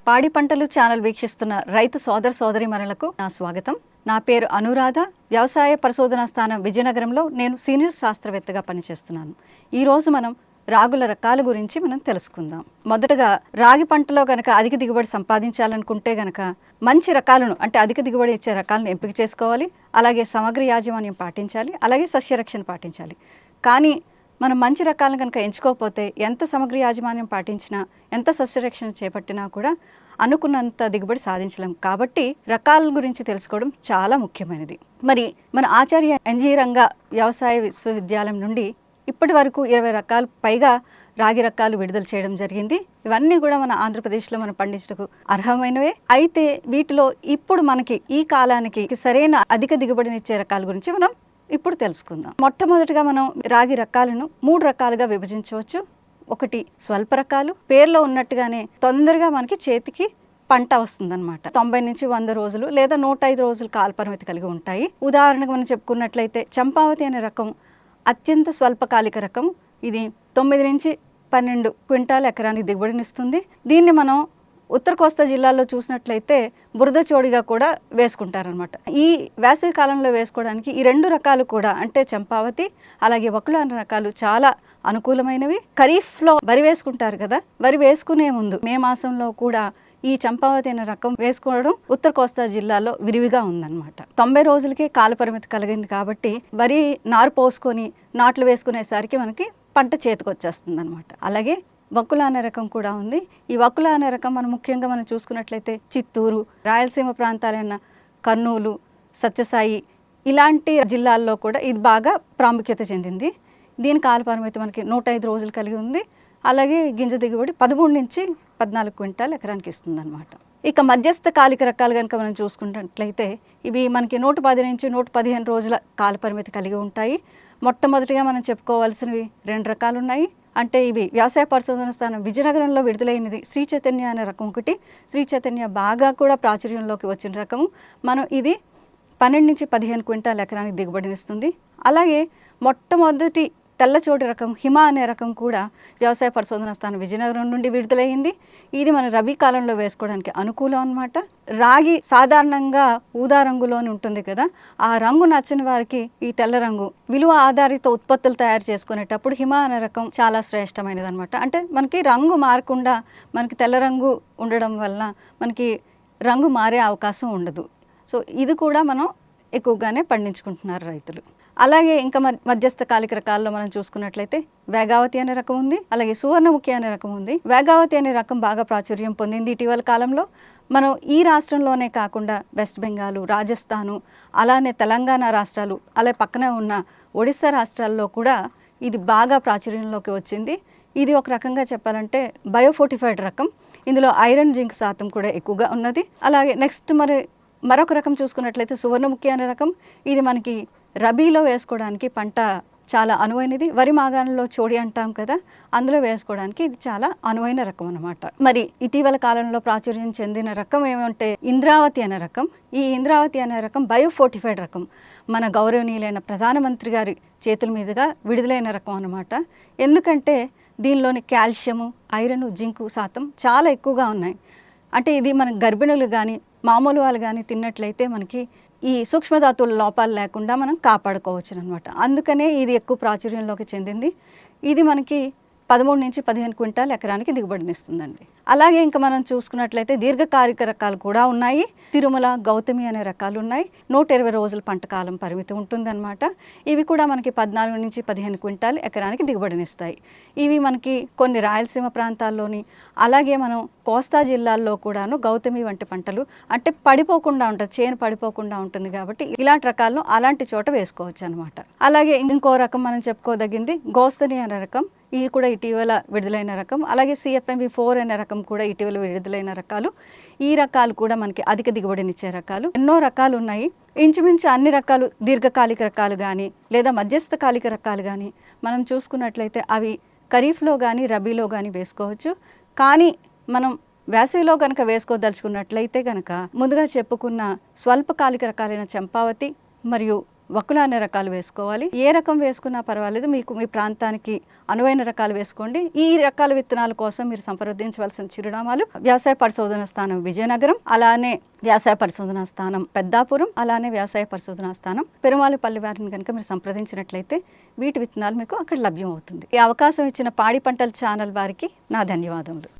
పాడి పంటలు ఛానల్ వీక్షిస్తున్న రైతు సోదర సోదరీమణులకు నా స్వాగతం. నా పేరు అనురాధ. వ్యవసాయ పరిశోధనా స్థానం విజయనగరంలో నేను సీనియర్ శాస్త్రవేత్తగా పనిచేస్తున్నాను. ఈరోజు మనం రాగుల రకాల గురించి మనం తెలుసుకుందాం. మొదటగా రాగి పంటలో గనక అధిక దిగుబడి సంపాదించాలనుకుంటే గనక మంచి రకాలను అంటే అధిక దిగుబడి ఇచ్చే రకాలను ఎంపిక చేసుకోవాలి. అలాగే సమగ్ర యాజమాన్యం పాటించాలి. అలాగే సస్యరక్షణ పాటించాలి. కానీ మనం మంచి రకాలను కనుక ఎంచుకోకపోతే ఎంత సమగ్ర యాజమాన్యం పాటించినా ఎంత సస్యరక్షణ చేపట్టినా కూడా అనుకున్నంత దిగుబడి సాధించలేం. కాబట్టి రకాల గురించి తెలుసుకోవడం చాలా ముఖ్యమైనది. మరి మన ఆచార్య ఎన్జీ రంగా వ్యవసాయ విశ్వవిద్యాలయం నుండి ఇప్పటి వరకు 20 రకాలు పైగా రాగి రకాలు విడుదల చేయడం జరిగింది. ఇవన్నీ కూడా మన ఆంధ్రప్రదేశ్లో మనం పండించడానికి అర్హమైనవే. అయితే వీటిలో ఇప్పుడు మనకి ఈ కాలానికి సరైన అధిక దిగుబడినిచ్చే రకాల గురించి మనం ఇప్పుడు తెలుసుకుందాం. మొట్టమొదటిగా మనం రాగి రకాలను 3 రకాలుగా విభజించవచ్చు. ఒకటి స్వల్ప రకాలు, పేర్లో ఉన్నట్టుగానే తొందరగా మనకి చేతికి పంట వస్తుందన్నమాట. 90 నుంచి 100 రోజులు లేదా 105 రోజులు కాల పరిమితి కలిగి ఉంటాయి. ఉదాహరణకు మనం చెప్పుకున్నట్లయితే చంపావతి అనే రకం అత్యంత స్వల్పకాలిక రకం. ఇది 9 నుంచి 12 క్వింటాల ఎకరానికి దిగుబడినిస్తుంది. దీన్ని మనం ఉత్తర కోస్తా జిల్లాల్లో చూసినట్లయితే బురద చోడిగా కూడా వేసుకుంటారనమాట. ఈ వేసవి కాలంలో వేసుకోవడానికి ఈ 2 రకాలు కూడా అంటే చంపావతి అలాగే వకులు అనే రకాలు చాలా అనుకూలమైనవి. ఖరీఫ్లో వరి వేసుకుంటారు కదా, వరి వేసుకునే ముందు మే మాసంలో కూడా ఈ చంపావతి అనే రకం వేసుకోవడం ఉత్తర కోస్తా జిల్లాలో విరివిగా ఉందన్నమాట. 90 రోజులకే కాలపరిమితి కలిగింది కాబట్టి వరి నారు పోసుకొని నాట్లు వేసుకునేసరికి మనకి పంట చేతికి వచ్చేస్తుంది అనమాట. అలాగే వకుల అనే రకం కూడా ఉంది. ఈ వకుల అనే రకం మనం ముఖ్యంగా మనం చూసుకున్నట్లయితే చిత్తూరు, రాయలసీమ ప్రాంతాలైన కర్నూలు, సత్యసాయి ఇలాంటి జిల్లాల్లో కూడా ఇది బాగా ప్రాముఖ్యత చెందింది. దీని కాల పరిమితి మనకి 105 రోజులు కలిగి ఉంది. అలాగే గింజ దిగుబడి 13 నుంచి 14 క్వింటాల్ ఎకరానికి ఇస్తుంది అనమాట. ఇక మధ్యస్థ కాలిక రకాలు కనుక మనం చూసుకున్నట్లయితే ఇవి మనకి 110 నుంచి 115 రోజుల కాల పరిమితి కలిగి ఉంటాయి. మొట్టమొదటిగా మనం చెప్పుకోవాల్సినవి 2 రకాలు ఉన్నాయి. అంటే ఇవి వ్యవసాయ పరిశోధన స్థానం విజయనగరంలో విడుదలైనది శ్రీ చైతన్య అనే రకం ఒకటి. శ్రీ చైతన్య బాగా కూడా ప్రాచుర్యంలోకి వచ్చిన రకము. మనం ఇది 12 నుంచి 15 క్వింటాల్ ఎకరానికి దిగుబడినిస్తుంది. అలాగే మొట్టమొదటి తెల్లచోటి రకం హిమ అనే రకం కూడా వ్యవసాయ పరిశోధన స్థానం విజయనగరం నుండి విడుదలైంది. ఇది మన రబీ కాలంలో వేసుకోవడానికి అనుకూలం అన్నమాట. రాగి సాధారణంగా ఊదా రంగులోనే ఉంటుంది కదా, ఆ రంగు నచ్చని వారికి ఈ తెల్ల రంగు విలువ ఆధారిత ఉత్పత్తులు తయారు చేసుకునేటప్పుడు హిమ అనే రకం చాలా శ్రేష్టమైనది అనమాట. అంటే మనకి రంగు మారకుండా మనకి తెల్ల రంగు ఉండడం వల్ల మనకి రంగు మారే అవకాశం ఉండదు. సో ఇది కూడా మనం ఎక్కువగానే పండించుకుంటున్నారు రైతులు. అలాగే ఇంకా మధ్యస్థ కాలిక రకాల్లో మనం చూసుకున్నట్లయితే వేగావతి అనే రకం ఉంది. అలాగే సువర్ణముఖి అనే రకం ఉంది. వేగావతి అనే రకం బాగా ప్రాచుర్యం పొందింది ఇటీవల కాలంలో. మనం ఈ రాష్ట్రంలోనే కాకుండా వెస్ట్ బెంగాల్, రాజస్థాను, అలానే తెలంగాణ రాష్ట్రాలు, అలాగే పక్కనే ఉన్న ఒడిస్సా రాష్ట్రాల్లో కూడా ఇది బాగా ప్రాచుర్యంలోకి వచ్చింది. ఇది ఒక రకంగా చెప్పాలంటే బయోఫోర్టిఫైడ్ రకం. ఇందులో ఐరన్, జింక్ శాతం కూడా ఎక్కువగా ఉన్నది. అలాగే నెక్స్ట్ మరొక రకం చూసుకున్నట్లయితే సువర్ణముఖి అనే రకం. ఇది మనకి రబీలో వేసుకోవడానికి పంట చాలా అనువైనది. వరి మాగాణంలో చోడి అంటాం కదా, అందులో వేసుకోవడానికి ఇది చాలా అనువైన రకం అన్నమాట. మరి ఇటీవల కాలంలో ప్రాచుర్యం చెందిన రకం ఏమంటే ఇంద్రావతి అనే రకం. ఈ ఇంద్రావతి అనే రకం బయోఫోర్టిఫైడ్ రకం. మన గౌరవనీయులైన ప్రధానమంత్రి గారి చేతుల మీదుగా విడుదలైన రకం అన్నమాట. ఎందుకంటే దీనిలోని కాల్షియము, ఐరన్, జింకు శాతం చాలా ఎక్కువగా ఉన్నాయి. అంటే ఇది మన గర్భిణులు కానీ మామూలు వాళ్ళు కానీ తిన్నట్లయితే మనకి ఈ సూక్ష్మధాతువుల లోపాలు లేకుండా మనం కాపాడుకోవచ్చు అనమాట. అందుకనే ఇది ఎక్కువ ప్రాచుర్యంలోకి చెందింది. ఇది మనకి 13 నుంచి 15 క్వింటాల్ ఎకరానికి దిగుబడినిస్తుందండి. అలాగే ఇంకా మనం చూసుకున్నట్లయితే దీర్ఘకాలిక రకాలు కూడా ఉన్నాయి. తిరుమల, గౌతమి అనే రకాలు ఉన్నాయి. 120 రోజుల పంట కాలం పరిమితి ఉంటుందన్నమాట. ఇవి కూడా మనకి 14 నుంచి 15 క్వింటాల్ ఎకరానికి దిగుబడినిస్తాయి. ఇవి మనకి కొన్ని రాయలసీమ ప్రాంతాల్లోని అలాగే మనం కోస్తా జిల్లాల్లో కూడాను గౌతమి వంటి పంటలు అంటే పడిపోకుండా ఉంటుంది, చేను పడిపోకుండా ఉంటుంది కాబట్టి ఇలాంటి రకాలను అలాంటి చోట వేసుకోవచ్చు అనమాట. అలాగే ఇంకో రకం మనం చెప్పుకోదగింది గోస్తని అనే రకం. ఇది కూడా ఇటీవల విడుదలైన రకం. అలాగే CFMV4 అనే రకం కూడా ఇటీవల విడుదలైన రకాలు. ఈ రకాలు కూడా మనకి అధిక దిగుబడినిచ్చే రకాలు. ఎన్నో రకాలు ఉన్నాయి. ఇంచుమించు అన్ని రకాలు దీర్ఘకాలిక రకాలు కానీ లేదా మధ్యస్థ కాలిక రకాలు కానీ మనం చూసుకున్నట్లయితే అవి ఖరీఫ్లో కానీ రబీలో కానీ వేసుకోవచ్చు. కానీ మనం వేసవిలో కనుక వేసుకోదలుచుకున్నట్లయితే కనుక ముందుగా చెప్పుకున్న స్వల్పకాలిక రకాలైన చంపావతి మరియు వక్కుల అనే రకాలు వేసుకోవాలి. ఏ రకం వేసుకున్నా పర్వాలేదు, మీకు మీ ప్రాంతానికి అనువైన రకాలు వేసుకోండి. ఈ రకాల విత్తనాల కోసం మీరు సంప్రదించవలసిన చిరునామాలు వ్యవసాయ పరిశోధన స్థానం విజయనగరం, అలానే వ్యవసాయ పరిశోధన స్థానం పెద్దాపురం, అలానే వ్యవసాయ పరిశోధన స్థానం పెరుమాళపల్లి వారిని కనుక మీరు సంప్రదించినట్లయితే వీటి విత్తనాలు మీకు అక్కడ లభ్యం అవుతుంది. ఈ అవకాశం ఇచ్చిన పాడి పంటల ఛానల్ వారికి నా ధన్యవాదములు.